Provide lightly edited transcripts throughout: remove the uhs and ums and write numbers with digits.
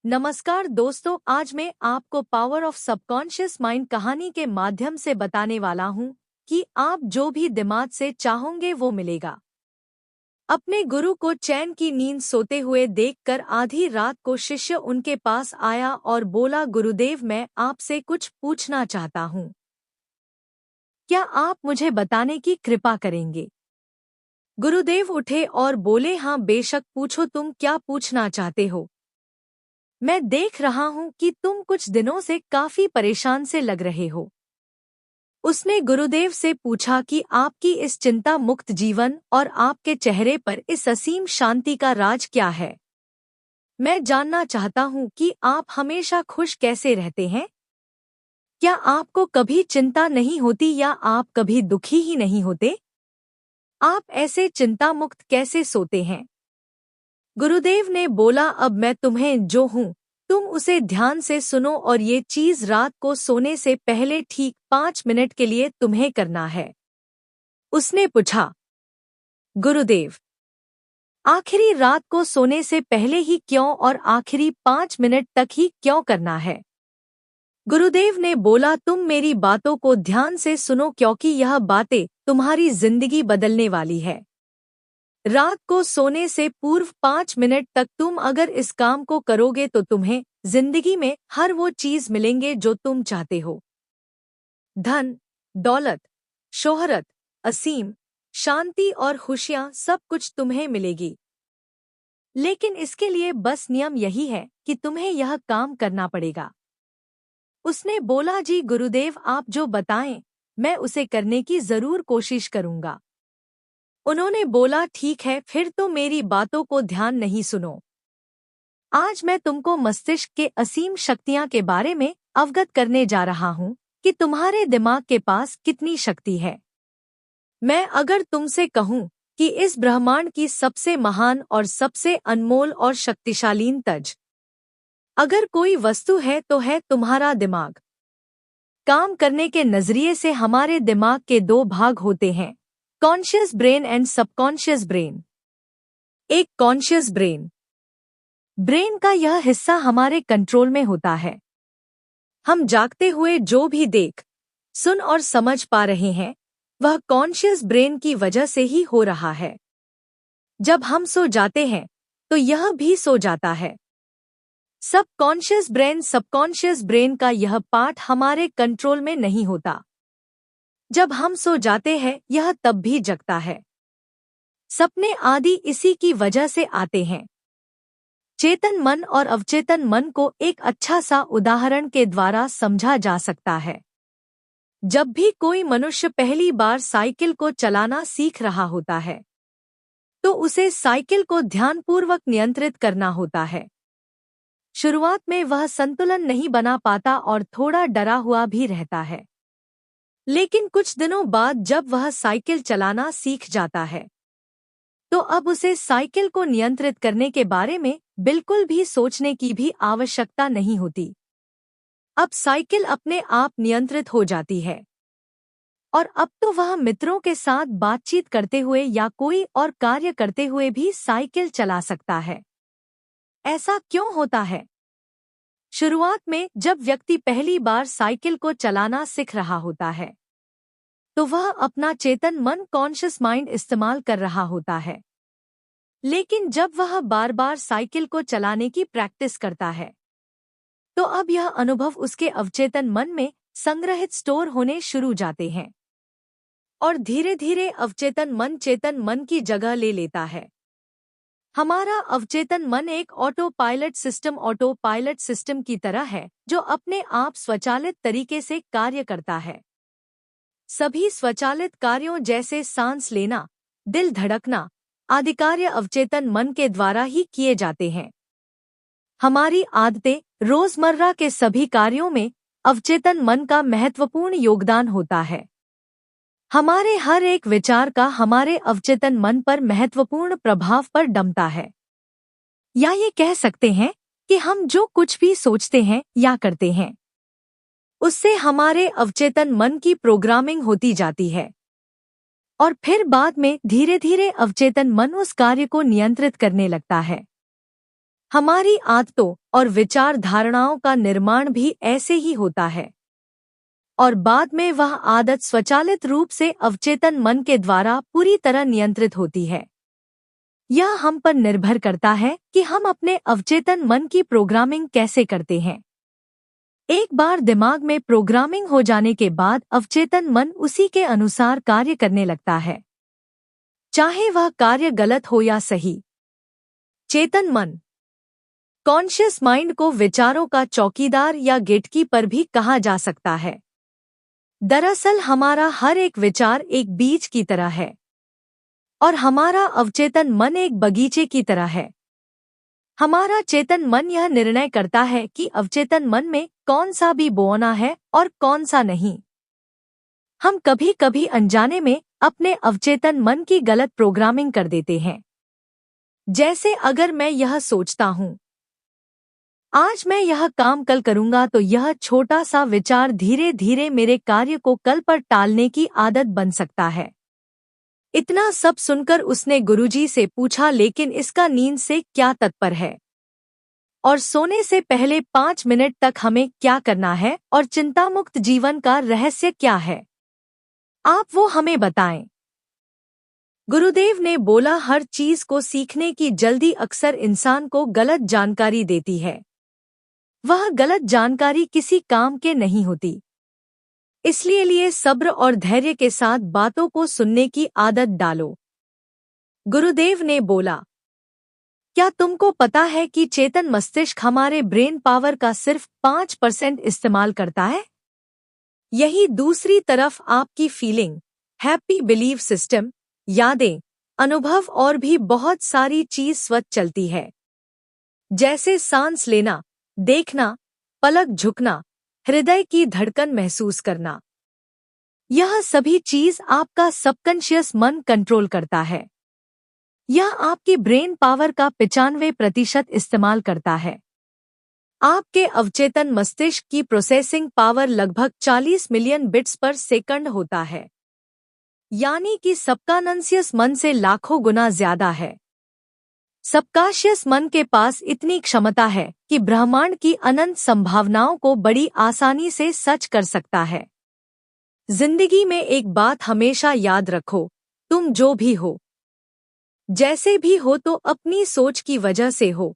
नमस्कार दोस्तों, आज मैं आपको पावर ऑफ सबकॉन्शियस माइंड कहानी के माध्यम से बताने वाला हूँ कि आप जो भी दिमाग से चाहोगे वो मिलेगा। अपने गुरु को चैन की नींद सोते हुए देखकर आधी रात को शिष्य उनके पास आया और बोला, गुरुदेव, मैं आपसे कुछ पूछना चाहता हूँ, क्या आप मुझे बताने की कृपा करेंगे? गुरुदेव उठे और बोले, हाँ बेशक पूछो, तुम क्या पूछना चाहते हो? मैं देख रहा हूँ कि तुम कुछ दिनों से काफी परेशान से लग रहे हो। उसने गुरुदेव से पूछा कि आपकी इस चिंता मुक्त जीवन और आपके चेहरे पर इस असीम शांति का राज क्या है। मैं जानना चाहता हूँ कि आप हमेशा खुश कैसे रहते हैं। क्या आपको कभी चिंता नहीं होती या आप कभी दुखी ही नहीं होते? आप ऐसे चिंता मुक्त कैसे सोते हैं? गुरुदेव ने बोला, अब मैं तुम्हें जो हूँ तुम उसे ध्यान से सुनो और ये चीज रात को सोने से पहले ठीक 5 मिनट के लिए तुम्हें करना है। उसने पूछा, गुरुदेव, आखिरी रात को सोने से पहले ही क्यों और आखिरी 5 मिनट तक ही क्यों करना है? गुरुदेव ने बोला, तुम मेरी बातों को ध्यान से सुनो क्योंकि यह बातें तुम्हारी जिंदगी बदलने वाली है। रात को सोने से पूर्व 5 मिनट तक तुम अगर इस काम को करोगे तो तुम्हें जिंदगी में हर वो चीज मिलेंगे जो तुम चाहते हो। धन, दौलत, शोहरत, असीम, शांति और खुशियां, सब कुछ तुम्हें मिलेगी। लेकिन इसके लिए बस नियम यही है कि तुम्हें यह काम करना पड़ेगा। उसने बोला, जी गुरुदेव, आप जो बताएं मैं उसे करने की जरूर कोशिश करूंगा। उन्होंने बोला, ठीक है, फिर तो मेरी बातों को ध्यान नहीं सुनो। आज मैं तुमको मस्तिष्क के असीम शक्तियां के बारे में अवगत करने जा रहा हूँ कि तुम्हारे दिमाग के पास कितनी शक्ति है। मैं अगर तुमसे कहूँ कि इस ब्रह्मांड की सबसे महान और सबसे अनमोल और शक्तिशाली तज अगर कोई वस्तु है तो है तुम्हारा दिमाग। काम करने के नजरिए से हमारे दिमाग के दो भाग होते हैं, conscious brain and subconscious brain. एक कॉन्शियस ब्रेन का यह हिस्सा हमारे कंट्रोल में होता है। हम जागते हुए जो भी देख, सुन और समझ पा रहे हैं वह कॉन्शियस ब्रेन की वजह से ही हो रहा है। जब हम सो जाते हैं तो यह भी सो जाता है। सबकॉन्शियस ब्रेन का यह पार्ट हमारे कंट्रोल में नहीं होता। जब हम सो जाते हैं यह तब भी जगता है। सपने आदि इसी की वजह से आते हैं। चेतन मन और अवचेतन मन को एक अच्छा सा उदाहरण के द्वारा समझा जा सकता है। जब भी कोई मनुष्य पहली बार साइकिल को चलाना सीख रहा होता है तो उसे साइकिल को ध्यानपूर्वक नियंत्रित करना होता है। शुरुआत में वह संतुलन नहीं बना पाता और थोड़ा डरा हुआ भी रहता है। लेकिन कुछ दिनों बाद जब वह साइकिल चलाना सीख जाता है तो अब उसे साइकिल को नियंत्रित करने के बारे में बिल्कुल भी सोचने की भी आवश्यकता नहीं होती। अब साइकिल अपने आप नियंत्रित हो जाती है और अब तो वह मित्रों के साथ बातचीत करते हुए या कोई और कार्य करते हुए भी साइकिल चला सकता है। ऐसा क्यों होता है? शुरुआत में जब व्यक्ति पहली बार साइकिल को चलाना सीख रहा होता है तो वह अपना चेतन मन, कॉन्शियस माइंड इस्तेमाल कर रहा होता है। लेकिन जब वह बार बार साइकिल को चलाने की प्रैक्टिस करता है तो अब यह अनुभव उसके अवचेतन मन में संग्रहित स्टोर होने शुरू जाते हैं और धीरे धीरे अवचेतन मन चेतन मन की जगह ले लेता है। हमारा अवचेतन मन एक ऑटो पायलट सिस्टम की तरह है जो अपने आप स्वचालित तरीके से कार्य करता है। सभी स्वचालित कार्यों जैसे सांस लेना, दिल धड़कना आदि कार्य अवचेतन मन के द्वारा ही किए जाते हैं। हमारी आदतें, रोजमर्रा के सभी कार्यों में अवचेतन मन का महत्वपूर्ण योगदान होता है। हमारे हर एक विचार का हमारे अवचेतन मन पर महत्वपूर्ण प्रभाव पर डमता है। या ये कह सकते हैं कि हम जो कुछ भी सोचते हैं या करते हैं उससे हमारे अवचेतन मन की प्रोग्रामिंग होती जाती है और फिर बाद में धीरे धीरे अवचेतन मन उस कार्य को नियंत्रित करने लगता है। हमारी आदतों और विचार धारणाओं का निर्माण भी ऐसे ही होता है और बाद में वह आदत स्वचालित रूप से अवचेतन मन के द्वारा पूरी तरह नियंत्रित होती है। यह हम पर निर्भर करता है कि हम अपने अवचेतन मन की प्रोग्रामिंग कैसे करते हैं। एक बार दिमाग में प्रोग्रामिंग हो जाने के बाद अवचेतन मन उसी के अनुसार कार्य करने लगता है, चाहे वह कार्य गलत हो या सही। चेतन मन, कॉन्शियस माइंड को विचारों का चौकीदार या गेटकीपर भी कहा जा सकता है। दरअसल हमारा हर एक विचार एक बीज की तरह है और हमारा अवचेतन मन एक बगीचे की तरह है। हमारा चेतन मन यह निर्णय करता है कि अवचेतन मन में कौन सा भी बोना है और कौन सा नहीं। हम कभी कभी अनजाने में अपने अवचेतन मन की गलत प्रोग्रामिंग कर देते हैं। जैसे अगर मैं यह सोचता हूँ, आज मैं यह काम कल करूंगा, तो यह छोटा सा विचार धीरे धीरे मेरे कार्य को कल पर टालने की आदत बन सकता है। इतना सब सुनकर उसने गुरुजी से पूछा, लेकिन इसका नींद से क्या तात्पर्य है? और सोने से पहले 5 मिनट तक हमें क्या करना है? और चिंतामुक्त जीवन का रहस्य क्या है? आप वो हमें बताएं। गुरुदेव ने बोला, हर चीज को सीखने की जल्दी अक्सर इंसान को गलत जानकारी देती है। वह गलत जानकारी किसी काम के नहीं होती। इसलिए सब्र और धैर्य के साथ बातों को सुनने की आदत डालो। गुरुदेव ने बोला, क्या तुमको पता है कि चेतन मस्तिष्क हमारे ब्रेन पावर का सिर्फ 5% इस्तेमाल करता है? यही दूसरी तरफ आपकी फीलिंग, हैप्पी बिलीव सिस्टम, यादें, अनुभव और भी बहुत सारी चीज स्वतः चलती है, जैसे सांस लेना, देखना, पलक झुकना, हृदय की धड़कन महसूस करना। यह सभी चीज आपका सबकॉन्शियस मन कंट्रोल करता है। यह आपकी ब्रेन पावर का 95% इस्तेमाल करता है। आपके अवचेतन मस्तिष्क की प्रोसेसिंग पावर लगभग 40 मिलियन बिट्स पर सेकंड होता है, यानी कि सबकॉन्शियस मन से लाखों गुना ज्यादा है। सबकॉन्शियस मन के पास इतनी क्षमता है कि ब्रह्मांड की अनंत संभावनाओं को बड़ी आसानी से सच कर सकता है। जिंदगी में एक बात हमेशा याद रखो, तुम जो भी हो, जैसे भी हो, तो अपनी सोच की वजह से हो।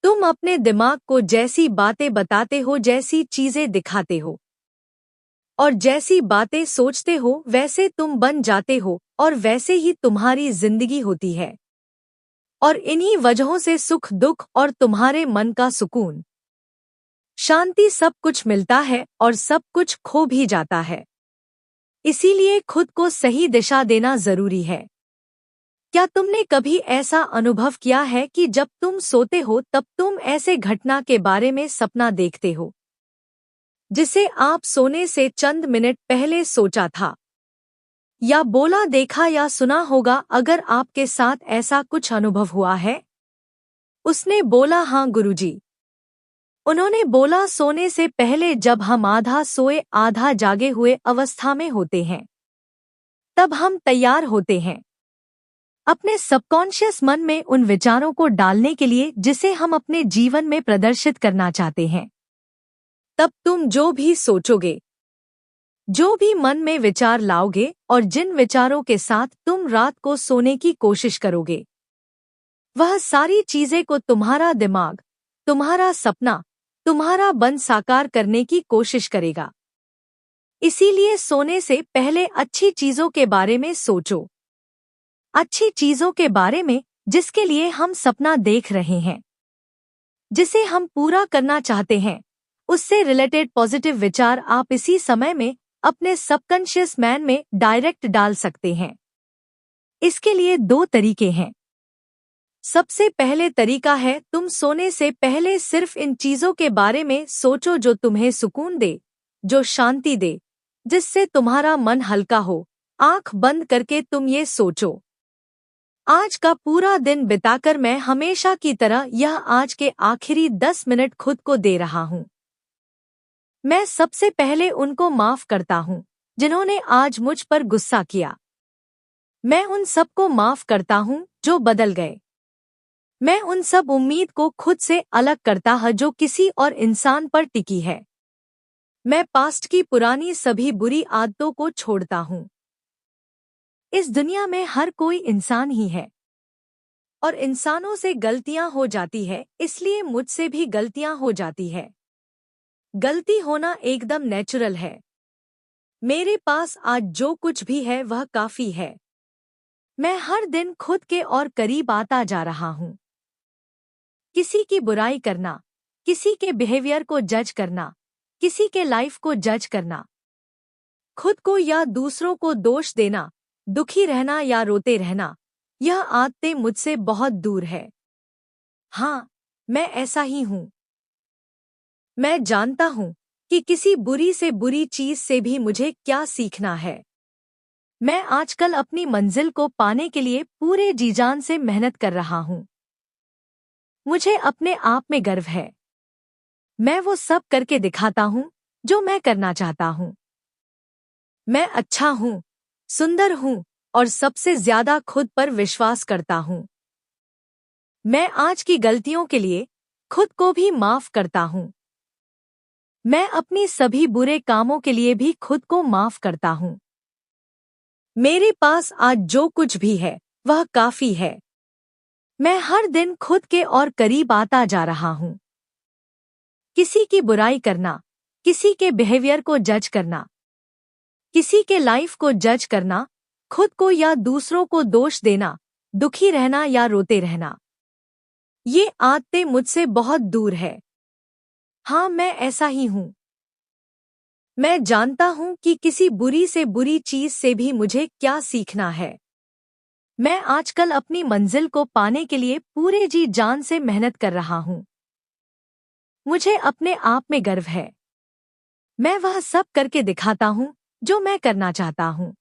तुम अपने दिमाग को जैसी बातें बताते हो, जैसी चीजें दिखाते हो और जैसी बातें सोचते हो, वैसे तुम बन जाते हो और वैसे ही तुम्हारी जिंदगी होती है। और इन्हीं वजहों से सुख दुख और तुम्हारे मन का सुकून, शांति सब कुछ मिलता है और सब कुछ खो भी जाता है। इसीलिए खुद को सही दिशा देना जरूरी है। क्या तुमने कभी ऐसा अनुभव किया है कि जब तुम सोते हो तब तुम ऐसे घटना के बारे में सपना देखते हो जिसे आप सोने से चंद मिनट पहले सोचा था, या बोला, देखा या सुना होगा? अगर आपके साथ ऐसा कुछ अनुभव हुआ है? उसने बोला, हाँ गुरुजी। उन्होंने बोला, सोने से पहले जब हम आधा सोए आधा जागे हुए अवस्था में होते हैं, तब हम तैयार होते हैं अपने सबकॉन्शियस मन में उन विचारों को डालने के लिए जिसे हम अपने जीवन में प्रदर्शित करना चाहते हैं। तब तुम जो भी सोचोगे, जो भी मन में विचार लाओगे और जिन विचारों के साथ तुम रात को सोने की कोशिश करोगे, वह सारी चीजें को तुम्हारा दिमाग, तुम्हारा सपना, तुम्हारा मन साकार करने की कोशिश करेगा। इसीलिए सोने से पहले अच्छी चीजों के बारे में सोचो, अच्छी चीजों के बारे में जिसके लिए हम सपना देख रहे हैं, जिसे हम पूरा करना चाहते हैं, उससे रिलेटेड पॉजिटिव विचार आप इसी समय में अपने सबकॉन्शियस मैन में डायरेक्ट डाल सकते हैं। इसके लिए 2 तरीके हैं। सबसे पहले तरीका है, तुम सोने से पहले सिर्फ इन चीजों के बारे में सोचो जो तुम्हें सुकून दे, जो शांति दे, जिससे तुम्हारा मन हल्का हो। आंख बंद करके तुम ये सोचो, आज का पूरा दिन बिताकर मैं हमेशा की तरह यह आज के आखिरी 10 मिनट खुद को दे रहा हूँ। मैं सबसे पहले उनको माफ करता हूँ जिन्होंने आज मुझ पर गुस्सा किया। मैं उन सबको माफ करता हूँ जो बदल गए। मैं उन सब उम्मीद को खुद से अलग करता है जो किसी और इंसान पर टिकी है। मैं पास्ट की पुरानी सभी बुरी आदतों को छोड़ता हूँ। इस दुनिया में हर कोई इंसान ही है और इंसानों से गलतियां हो जाती है, इसलिए मुझसे भी गलतियां हो जाती है। गलती होना एकदम नेचुरल है। मेरे पास आज जो कुछ भी है वह काफी है। मैं हर दिन खुद के और करीब आता जा रहा हूँ। किसी की बुराई करना, किसी के बिहेवियर को जज करना, किसी के लाइफ को जज करना, खुद को या दूसरों को दोष देना, दुखी रहना या रोते रहना, यह आदतें मुझसे बहुत दूर है। हाँ, मैं ऐसा ही हूँ। मैं जानता हूँ कि किसी बुरी से बुरी चीज से भी मुझे क्या सीखना है। मैं आजकल अपनी मंजिल को पाने के लिए पूरे जी जान से मेहनत कर रहा हूँ। मुझे अपने आप में गर्व है। मैं वो सब करके दिखाता हूँ जो मैं करना चाहता हूँ। मैं अच्छा हूँ, सुंदर हूँ और सबसे ज्यादा खुद पर विश्वास करता हूँ। मैं आज की गलतियों के लिए खुद को भी माफ करता हूँ। मैं अपनी सभी बुरे कामों के लिए भी खुद को माफ करता हूँ। मेरे पास आज जो कुछ भी है वह काफी है। मैं हर दिन खुद के और करीब आता जा रहा हूँ। किसी की बुराई करना, किसी के बिहेवियर को जज करना, किसी के लाइफ को जज करना, खुद को या दूसरों को दोष देना, दुखी रहना या रोते रहना, ये आदतें मुझसे बहुत दूर है। हाँ, मैं ऐसा ही हूँ। मैं जानता हूँ कि किसी बुरी से बुरी चीज से भी मुझे क्या सीखना है। मैं आजकल अपनी मंजिल को पाने के लिए पूरे जी जान से मेहनत कर रहा हूँ। मुझे अपने आप में गर्व है। मैं वह सब करके दिखाता हूँ जो मैं करना चाहता हूँ।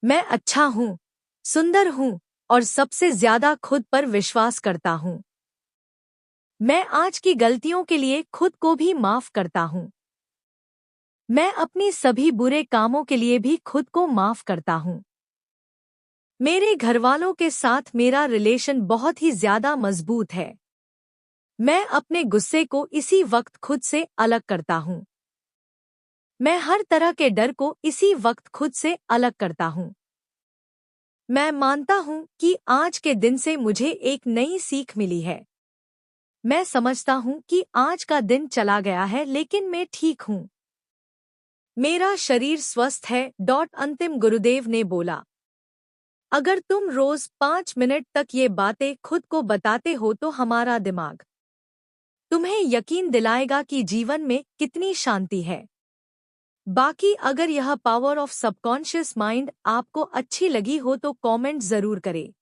मैं अच्छा हूँ, सुंदर हूँ और सबसे ज्यादा खुद पर विश्वास करता हूँ। मैं आज की गलतियों के लिए खुद को भी माफ करता हूँ। मैं अपनी सभी बुरे कामों के लिए भी खुद को माफ करता हूँ। मेरे घरवालों के साथ मेरा रिलेशन बहुत ही ज्यादा मजबूत है। मैं अपने गुस्से को इसी वक्त खुद से अलग करता हूँ। मैं हर तरह के डर को इसी वक्त खुद से अलग करता हूँ। मैं मानता हूँ कि आज के दिन से मुझे एक नई सीख मिली है। मैं समझता हूँ कि आज का दिन चला गया है लेकिन मैं ठीक हूँ। मेरा शरीर स्वस्थ है। अंतिम गुरुदेव ने बोला, अगर तुम रोज 5 मिनट तक ये बातें खुद को बताते हो तो हमारा दिमाग तुम्हें यकीन दिलाएगा कि जीवन में कितनी शांति है। बाकी अगर यह पावर ऑफ सबकॉन्शियस माइंड आपको अच्छी लगी हो तो कमेंट जरूर करें।